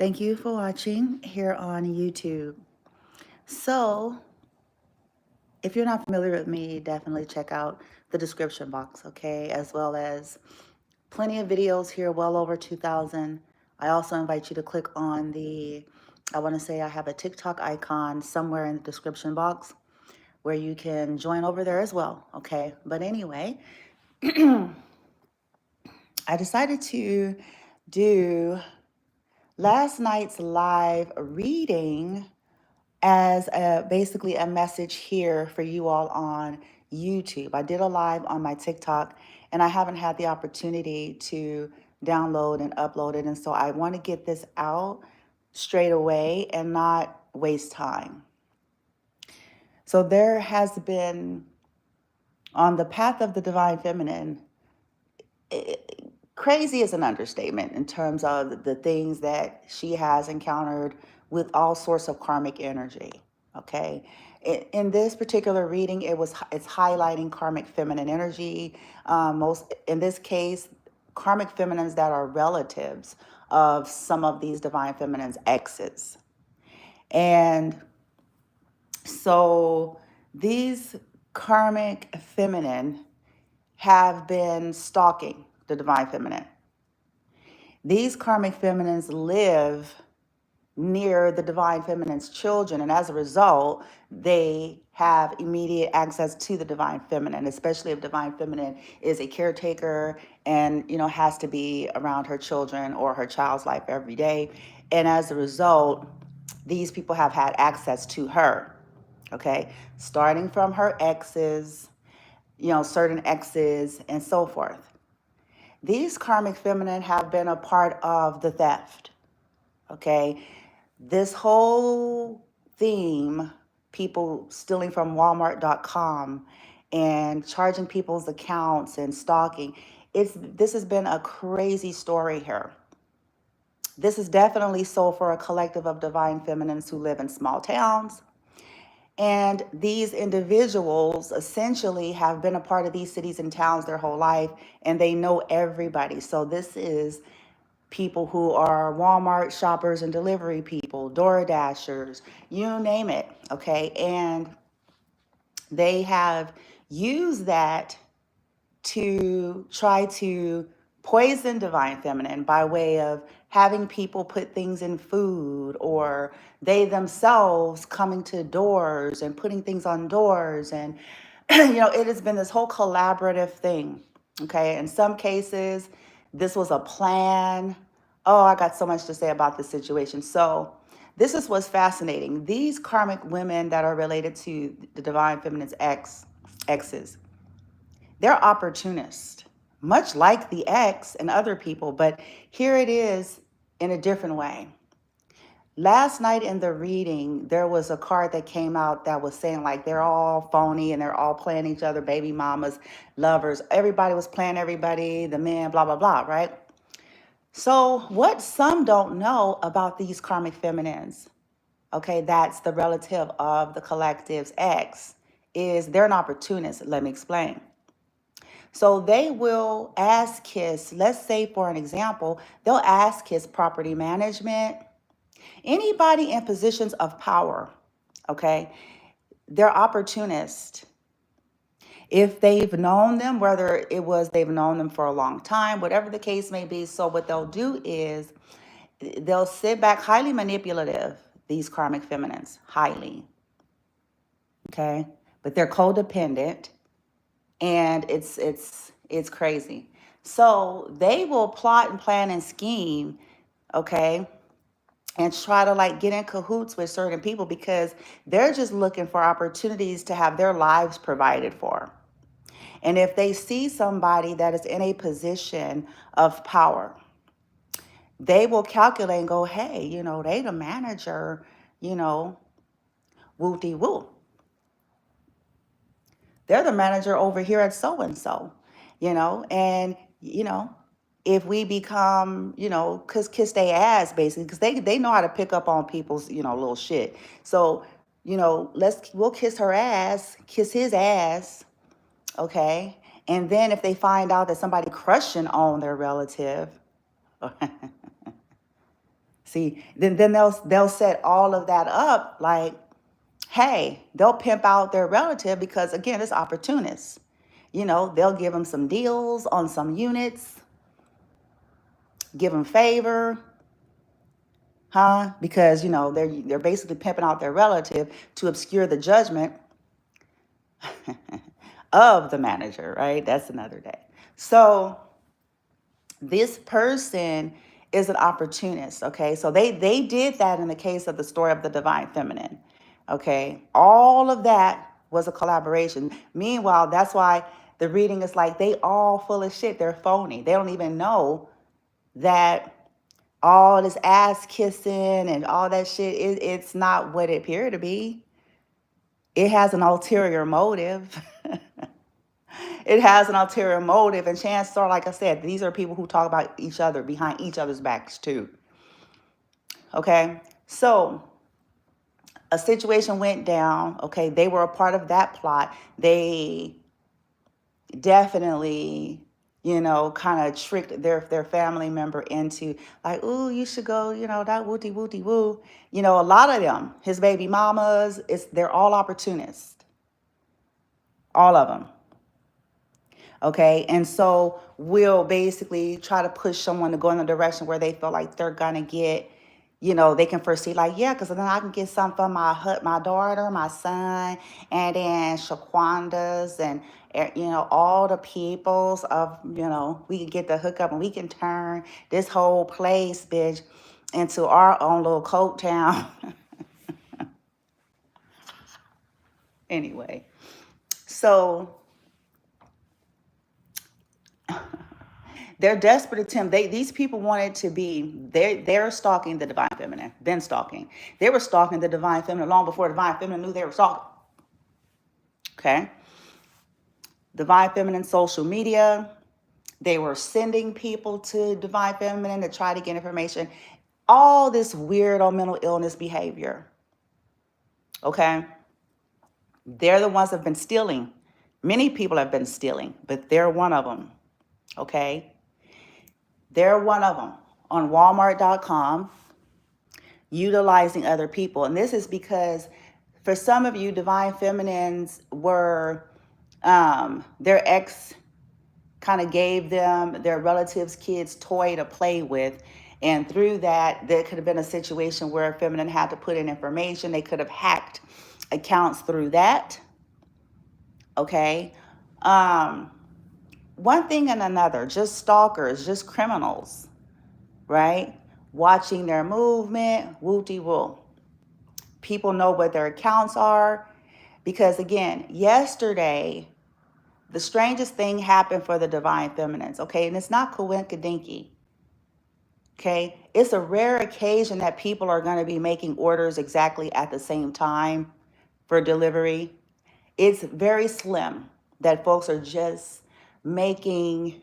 Thank you for watching here on YouTube. So, if you're not familiar with me, definitely check out the description box, okay? As well as plenty of videos here, well over 2,000. I also invite you to click on I want to say I have a TikTok icon somewhere in the description box where you can join over there as well, okay? But anyway, I decided to do last night's live reading as basically a message here for you all on YouTube. I did a live on my TikTok and I haven't had the opportunity to download and upload it. And so I want to get this out straight away and not waste time. So there has been, on the path of the divine feminine, crazy is an understatement in terms of the things that she has encountered with all sorts of karmic energy. Okay, in this particular reading, it's highlighting karmic feminine energy. Most in this case, karmic feminines that are relatives of some of these divine feminines' exes, and so these karmic feminine have been stalking the divine feminine. These karmic feminines live near the divine feminine's children, and as a result, they have immediate access to the divine feminine, especially if divine feminine is a caretaker and has to be around her children or her child's life every day. And as a result, these people have had access to her. Okay, starting from her exes, certain exes, and so forth. These karmic feminine have been a part of the theft. Okay, this whole theme, people stealing from Walmart.com and charging people's accounts and stalking, this has been a crazy story here. This is definitely so for a collective of divine feminines who live in small towns. And these individuals essentially have been a part of these cities and towns their whole life, and they know everybody. So this is people who are Walmart shoppers and delivery people, Door Dashers, you name it, okay? And they have used that to try to poison divine feminine by way of having people put things in food, or they themselves coming to doors and putting things on doors. And it has been this whole collaborative thing. Okay, in some cases this was a plan. Oh, I got so much to say about this situation. So this is what's fascinating. These karmic women that are related to the divine feminine's exes, they're opportunists, much like the ex and other people, but here it is in a different way. Last night in the reading, there was a card that came out that was saying like they're all phony and they're all playing each other, baby mamas, lovers. Everybody was playing everybody, the men, blah, blah, blah, right? So what some don't know about these karmic feminines, okay, that's the relative of the collective's ex, is they're an opportunist. Let me explain. So they will ask his, let's say for an example, they'll ask his property management, anybody in positions of power, okay? They're opportunists. If they've known them, whether it was they've known them for a long time, whatever the case may be, so what they'll do is they'll sit back, highly manipulative, these karmic feminines, highly, okay? But they're codependent, and it's crazy. So they will plot and plan and scheme, okay, and try to like get in cahoots with certain people because they're just looking for opportunities to have their lives provided for. And if they see somebody that is in a position of power, they will calculate and go, hey, they the manager, woo-de-woo. They're the manager over here at so-and-so, and, if we become, kiss their ass, basically, because they know how to pick up on people's, little shit. So, we'll kiss her ass, kiss his ass, okay? And then if they find out that somebody crushing on their relative, See, then they'll set all of that up like, hey, they'll pimp out their relative because again, it's opportunists. You know, they'll give them some deals on some units, give them favor, huh? Because you know they're basically pimping out their relative to obscure the judgment of the manager, right? That's another day. So this person is an opportunist, okay? So they did that in the case of the story of the divine feminine, okay? All of that was a collaboration. Meanwhile, that's why the reading is like they all full of shit. They're phony. They don't even know that all this ass kissing and all that shit, it's not what it appeared to be. It has an ulterior motive. It has an ulterior motive, and chances are, like I said, these are people who talk about each other behind each other's backs too. Okay, so a situation went down. Okay, they were a part of that plot. They definitely, you know, kind of tricked their family member into like, ooh, you should go, you know, that wooty wooty woo. You know, a lot of them, his baby mamas, they're all opportunists, all of them. Okay, and so we'll basically try to push someone to go in the direction where they feel like they're gonna get, you know, they can foresee like, yeah, because then I can get something for my daughter, my son, and then Shaquanda's and you know all the peoples of, you know, we can get the hookup and we can turn this whole place, bitch, into our own little coat town. Anyway, so their desperate attempt, these people wanted to be, they're stalking the divine feminine, been stalking. They were stalking the divine feminine long before divine feminine knew they were stalking. Okay. Divine feminine social media, they were sending people to divine feminine to try to get information. All this weirdo mental illness behavior. Okay. They're the ones that have been stealing. Many people have been stealing, but they're one of them. Okay. They're one of them on Walmart.com, utilizing other people. And this is because for some of you, divine feminines were, their ex kind of gave them their relatives' kids' toy to play with. And through that, there could have been a situation where a feminine had to put in information. They could have hacked accounts through that. Okay. One thing and another, just stalkers, just criminals, right? Watching their movement, wooty-woo. People know what their accounts are. Because again, yesterday, the strangest thing happened for the divine feminines, okay? And it's not coinkydinky, okay? It's a rare occasion that people are going to be making orders exactly at the same time for delivery. It's very slim that folks are just making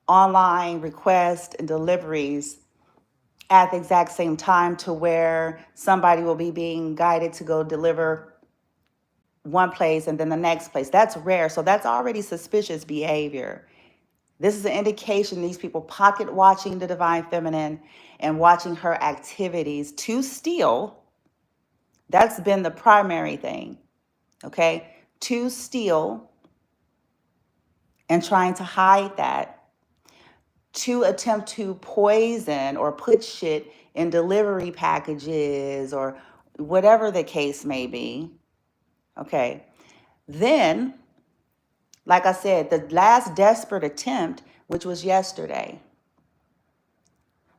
online requests and deliveries at the exact same time to where somebody will be being guided to go deliver one place and then the next place. That's rare. So that's already suspicious behavior. This is an indication these people pocket watching the divine feminine and watching her activities to steal. That's been the primary thing, okay? To steal and trying to hide that, to attempt to poison or put shit in delivery packages or whatever the case may be. Okay. Then, like I said, the last desperate attempt, which was yesterday,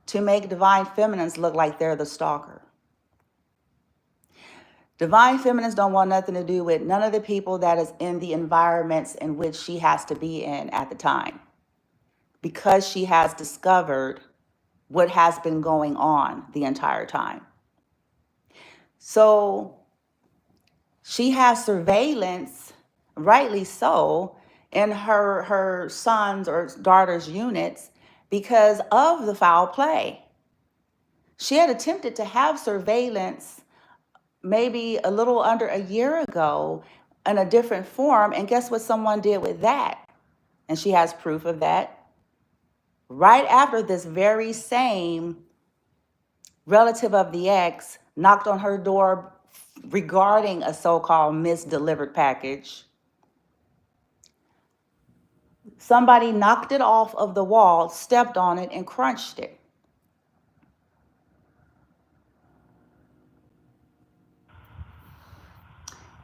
to make divine feminines look like they're the stalker. Divine feminines don't want nothing to do with none of the people that is in the environments in which she has to be in at the time, because she has discovered what has been going on the entire time. So she has surveillance, rightly so, in her son's or daughter's units because of the foul play. She had attempted to have surveillance maybe a little under a year ago in a different form, and guess what someone did with that? And she has proof of that. Right after this very same relative of the ex knocked on her door regarding a so-called misdelivered package. Somebody knocked it off of the wall, stepped on it, and crunched it.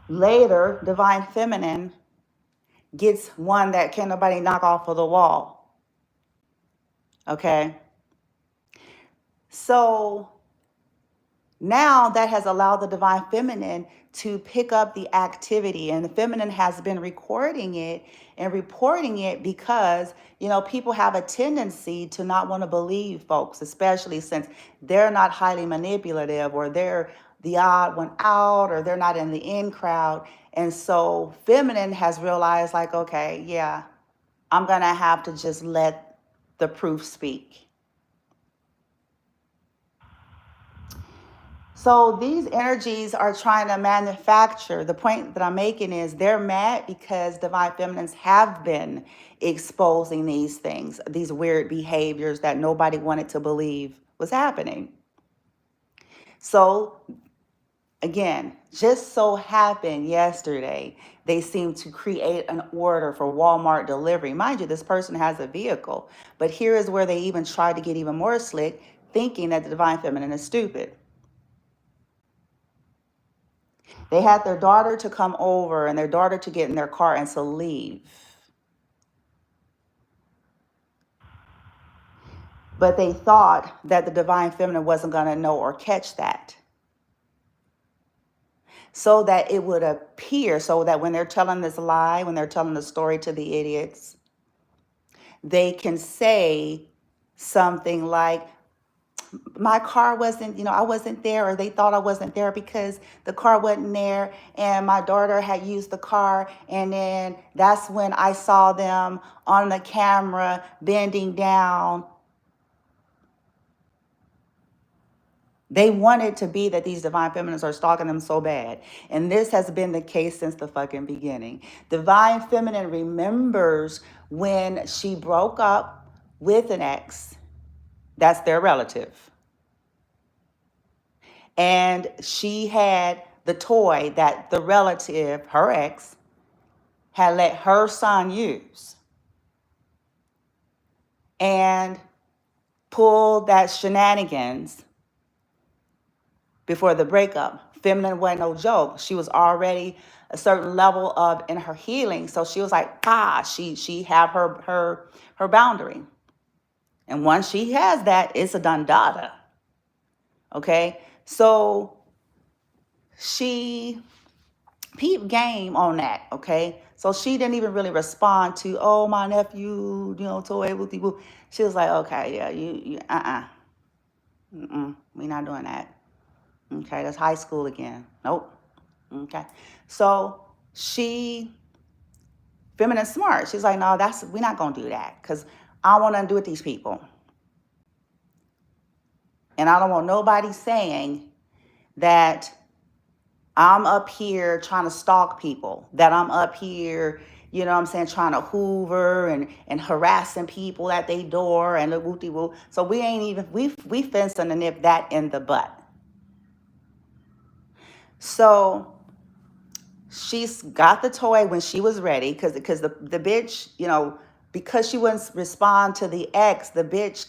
Later, Divine Feminine gets one that can't nobody knock off of the wall. Okay? So now that has allowed the Divine Feminine to pick up the activity, and the Feminine has been recording it and reporting it because, people have a tendency to not want to believe folks, especially since they're not highly manipulative, or they're the odd one out, or they're not in the in crowd. And so Feminine has realized, like, okay, yeah, I'm going to have to just let the proof speak. So these energies are trying to manufacture. The point that I'm making is they're mad because Divine Feminines have been exposing these things, these weird behaviors that nobody wanted to believe was happening. So again, just so happened yesterday, they seemed to create an order for Walmart delivery. Mind you, this person has a vehicle, but here is where they even try to get even more slick, thinking that the Divine Feminine is stupid. They had their daughter to come over and their daughter to get in their car and to leave. But they thought that the Divine Feminine wasn't going to know or catch that. So that it would appear, so that when they're telling this lie, when they're telling the story to the idiots, they can say something like, my car wasn't, I wasn't there, or they thought I wasn't there because the car wasn't there, and my daughter had used the car, and then that's when I saw them on the camera bending down. They want it to be that these Divine Feminines are stalking them so bad. And this has been the case since the fucking beginning. Divine Feminine remembers when she broke up with an ex. That's their relative. And she had the toy that the relative, her ex, had let her son use. And pulled that shenanigans before the breakup. Feminine wasn't no joke. She was already a certain level of in her healing. So she was like, she have her boundary. And once she has that, it's a done data. Okay? So she peeped game on that, okay? So she didn't even really respond to, oh, my nephew, toy, wooty woo. She was like, okay, yeah, we not doing that. Okay, that's high school again. Nope. Okay. So Feminine smart. She's like, no, we're not going to do that because I don't want nothing to do with these people. And I don't want nobody saying that I'm up here trying to stalk people, that I'm up here, trying to hoover and harassing people at their door and the wooty woo. So we ain't even, we fencing to nip that in the butt. So she's got the toy when she was ready because the bitch, because she wouldn't respond to the ex, the bitch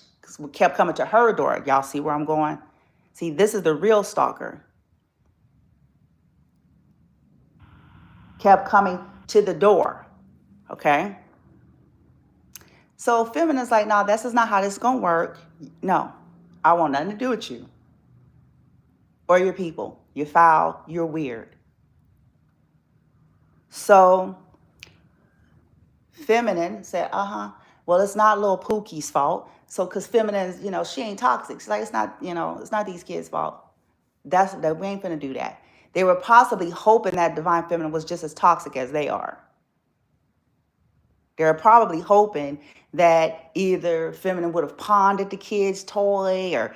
kept coming to her door. Y'all see where I'm going? See, this is the real stalker. Kept coming to the door, okay? So Feminine's like, no, this is not how this is going to work. No, I want nothing to do with you or your people. You're foul, you're weird. So Feminine said, well, it's not little Pookie's fault. So, because Feminine's, she ain't toxic. She's like, it's not, it's not these kids' fault. We ain't finna do that. They were possibly hoping that Divine Feminine was just as toxic as they are. They're probably hoping that either Feminine would have pawned at the kid's toy, or,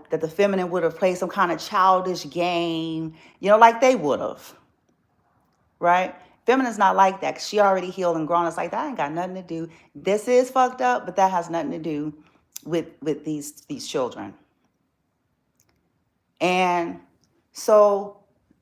that the Feminine would have played some kind of childish game, like they would have. Right? Feminine's not like that. She already healed and grown. It's like, that ain't got nothing to do. This is fucked up, but that has nothing to do with these children. And so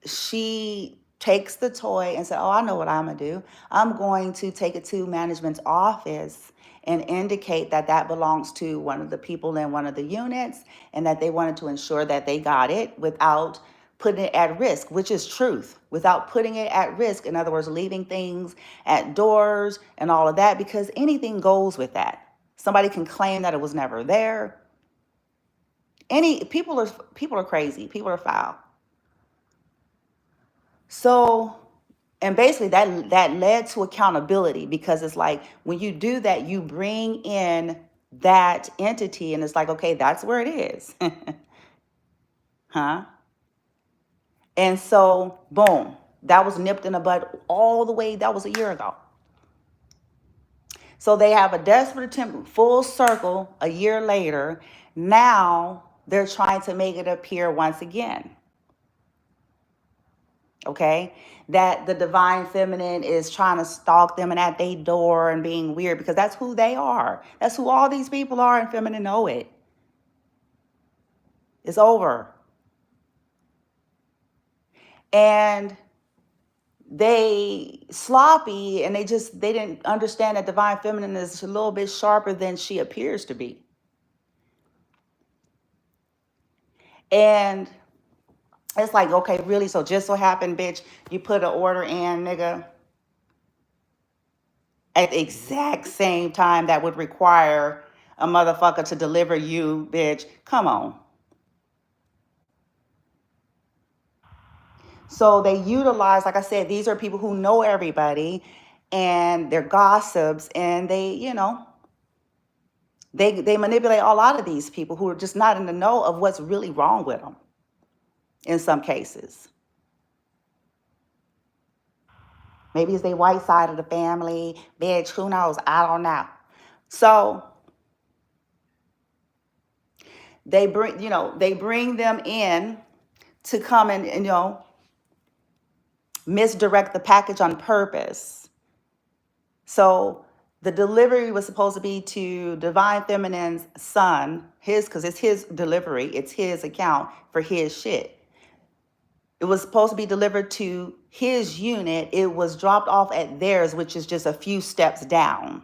she takes the toy and said, oh, I know what I'm going to do. I'm going to take it to management's office and indicate that that belongs to one of the people in one of the units, and that they wanted to ensure that they got it without putting it at risk, which is truth, without putting it at risk. In other words, leaving things at doors and all of that, because anything goes with that. Somebody can claim that it was never there. People are crazy. People are foul. So, and basically that led to accountability, because it's like when you do that, you bring in that entity, and it's like, okay, that's where it is. Huh? And so, boom, that was nipped in the bud all the way. That was a year ago. So they have a desperate attempt, full circle, a year later. Now they're trying to make it appear once again. Okay, that the divine feminine is trying to stalk them and at their door and being weird, because that's who they are. That's who all these people are, and feminine know it. It's over. And they sloppy, and they didn't understand that divine feminine is a little bit sharper than she appears to be. And it's like, okay, really? So just so happened, bitch, you put an order in, nigga, at the exact same time that would require a motherfucker to deliver you, bitch. Come on. So they utilize, like I said, these are people who know everybody, and they're gossips, and they manipulate a lot of these people who are just not in the know of what's really wrong with them in some cases. Maybe it's the white side of the family, bitch, who knows? I don't know. So they bring them in to come and misdirect the package on purpose. So the delivery was supposed to be to Divine Feminine's son, because it's his delivery, it's his account for his shit. It was supposed to be delivered to his unit. It was dropped off at theirs, which is just a few steps down.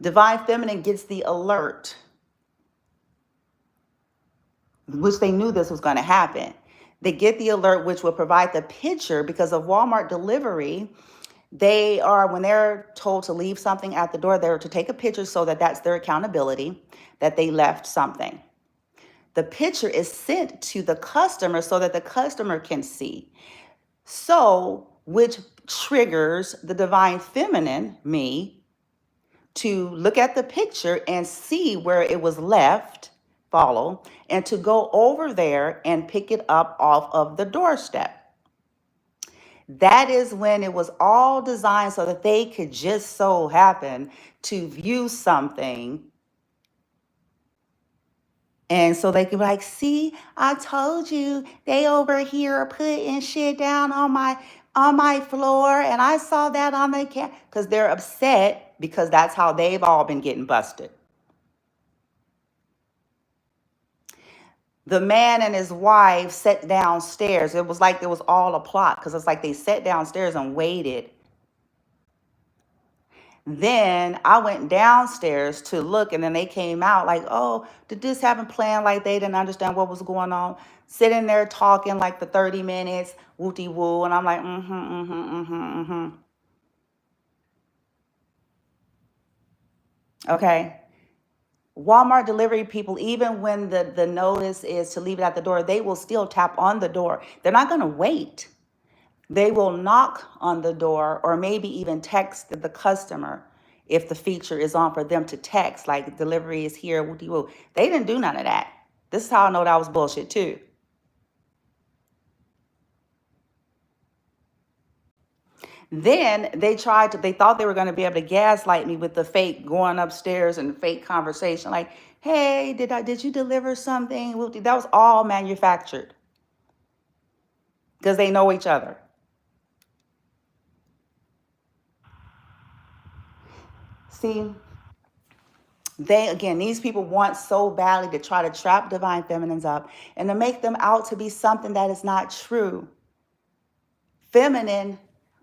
Divine Feminine gets the alert, which they knew this was going to happen. They get the alert, which will provide the picture, because of Walmart delivery. When they're told to leave something at the door, they're to take a picture, so that that's their accountability, that they left something. The picture is sent to the customer so that the customer can see. So, which triggers the divine feminine, me, to look at the picture and see where it was left, follow, and to go over there and pick it up off of the doorstep. That is when it was all designed so that they could just so happen to view something. And so they could be like, see, I told you, they over here putting shit down on my floor, and I saw that on the camera. Because they're upset, because that's how they've all been getting busted. The man and his wife sat downstairs. It was like there was all a plot, because it's like they sat downstairs and waited. Then I went downstairs to look, and then they came out like, oh, did this happen? Planned like they didn't understand what was going on. Sitting there talking like the 30 minutes, wooty woo. And I'm like, Okay. Walmart delivery people, even when the notice is to leave it at the door, they will still tap on the door. They're not going to wait. They will knock on the door, or maybe even text the customer if the feature is on for them to text, like delivery is here, woo woo. They didn't do none of that. This is how I know that was bullshit too. Then they thought they were going to be able to gaslight me with the fake going upstairs and fake conversation. Like, hey, did you deliver something? That was all manufactured, because they know each other. See, These people want so badly to try to trap divine feminines up and to make them out to be something that is not true. Feminine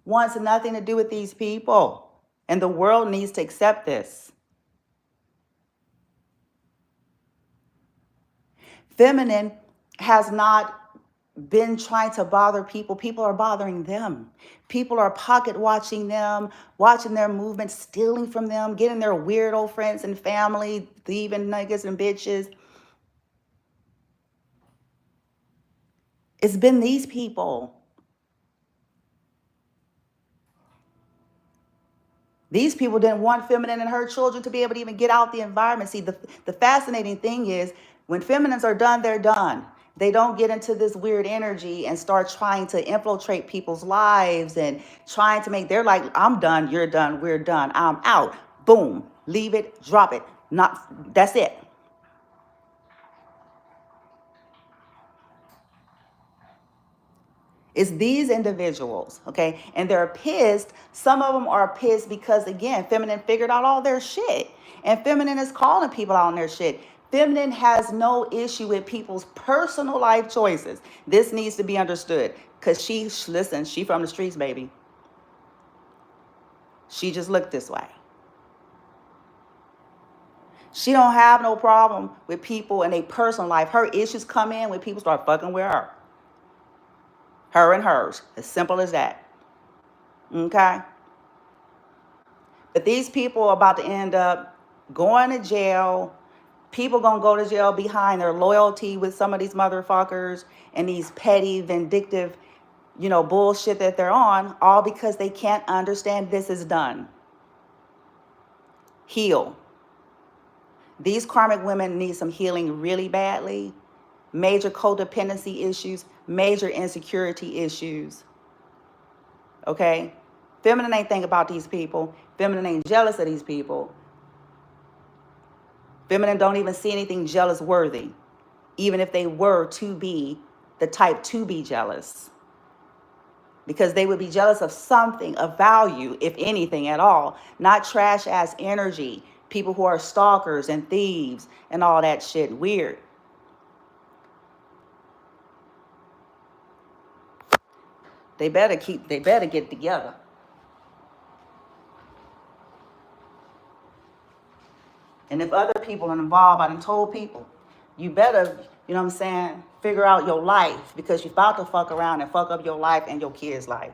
wants nothing to do with these people, and the world needs to accept this. Feminine has not been trying to bother people. People are bothering them. People are pocket watching them, watching their movements, stealing from them, getting their weirdo friends and family, thieving niggas and bitches. It's been these people. These people didn't want feminine and her children to be able to even get out the environment. See, the fascinating thing is when feminines are done, they're done. They don't get into this weird energy and start trying to infiltrate people's lives and trying to make, they're like, I'm done, you're done, we're done, I'm out. Boom, leave it, drop it. That's it. It's these individuals, okay? And they're pissed. Some of them are pissed because, again, feminine figured out all their shit. And feminine is calling people out on their shit. Feminine has no issue with people's personal life choices. This needs to be understood. Because listen, she from the streets, baby. She just looked this way. She don't have no problem with people in their personal life. Her issues come in when people start fucking with her. Her and hers. As simple as that. Okay? But these people are about to end up going to jail. People gonna go to jail behind their loyalty with some of these motherfuckers and these petty, vindictive, bullshit that they're on, all because they can't understand this is done. Heal. These karmic women need some healing really badly. Major codependency issues, major insecurity issues. Okay? Feminine ain't think about these people. Feminine ain't jealous of these people. Feminine don't even see anything jealous worthy, even if they were to be the type to be jealous. Because they would be jealous of something of value, if anything at all, not trash ass energy, people who are stalkers and thieves and all that shit. Weird. They better get together. And if other people are involved, I done told people, you better, figure out your life, because you're about to fuck around and fuck up your life and your kids' life.